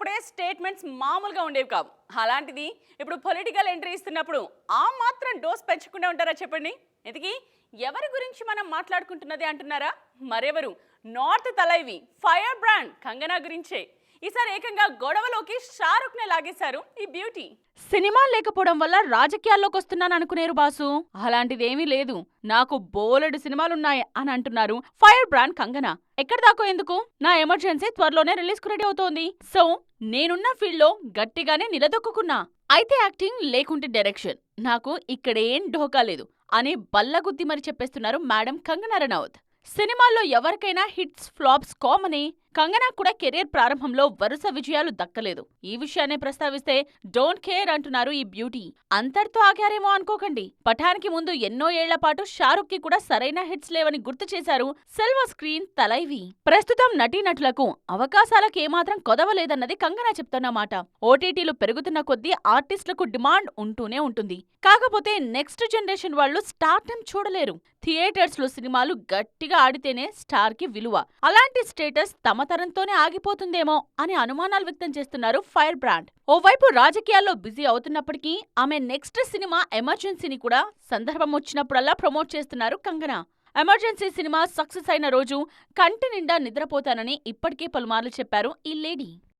ఉన్నప్పుడే స్టేట్మెంట్స్ మామూలుగా ఉండేవి కావు. అలాంటిది ఇప్పుడు పొలిటికల్ ఎంట్రీ ఇస్తున్నప్పుడు ఆ మాత్రం డోస్ పెంచకుండా ఉంటారా చెప్పండి? ఇంతకీ ఎవరి గురించి మనం మాట్లాడుకుంటున్నది అంటున్నారా? మరెవరు, నార్త్ తలైవి ఫైర్ బ్రాండ్ కంగనా గురించే. ఈసారి ఏకంగా గొడవలోకి షారుఖ్ నే లాగేశారు ఈ బ్యూటీ. సినిమా లేకపోవడం వల్ల రాజకీయాల్లోకి వస్తున్నాను అనుకునేరు బాసు. అలాంటిదేమీ లేదు, నాకు బోలెడు సినిమాలున్నాయి అని అంటున్నారు ఫైర్ బ్రాండ్ కంగనా. ఎక్కడ దాకో ఎందుకు, నా ఎమర్జెన్సీ త్వరలోనే రిలీజ్ కు రెడీ అవుతోంది. సో నేనున్న ఫీల్డ్ లో గట్టిగానే నిలదొక్కున్నా. అయితే యాక్టింగ్ లేకుంటే డైరెక్షన్, నాకు ఇక్కడేం ఢోకా లేదు అని బల్లగుద్ది మరి చెప్పేస్తున్నారు మేడం కంగనా రనౌత్. సినిమాల్లో ఎవరికైనా హిట్స్ ఫ్లాప్స్ కామనే. కంగనా కూడా కెరీర్ ప్రారంభంలో వరుస విజయాలు దక్కలేదు. ఈ విషయాన్ని ప్రస్తావిస్తే డోంట్ కేర్ అంటున్నారు ఈ బ్యూటీ. అంతటితో ఆగారేమో అనుకోకండి. పఠాన్కి ముందు ఎన్నో ఏళ్ల పాటు షారుఖ్ కి కూడా సరైన హిట్స్ లేవని గుర్తు చేశారు సిల్వర్ స్క్రీన్ తలైవి. ప్రస్తుతం నటీనటులకు అవకాశాలకు ఏమాత్రం కొదవలేదన్నది కంగనా చెప్తున్నమాట. ఓటీటీలు పెరుగుతున్న కొద్దీ ఆర్టిస్టులకు డిమాండ్ ఉంటూనే ఉంటుంది. కాకపోతే నెక్స్ట్ జనరేషన్ వాళ్ళు స్టార్టం చూడలేరు. థియేటర్స్ లో సినిమాలు గట్టిగా ఆడితేనే స్టార్ కి విలువ. అలాంటి స్టేటస్ తమ తరంతోనే ఆగిపోతుందేమో అని అనుమానాలు వ్యక్తం చేస్తున్నారు ఫైర్ బ్రాండ్. ఓవైపు రాజకీయాల్లో బిజీ అవుతున్నప్పటికీ ఆమె నెక్స్ట్ సినిమా ఎమర్జెన్సీని కూడా సందర్భం వచ్చినప్పుడల్లా ప్రమోట్ చేస్తున్నారు కంగనా. ఎమర్జెన్సీ సినిమా సక్సెస్ అయిన రోజు కంటి నిండా నిద్రపోతానని ఇప్పటికే పలుమార్లు చెప్పారు ఈ లేడీ.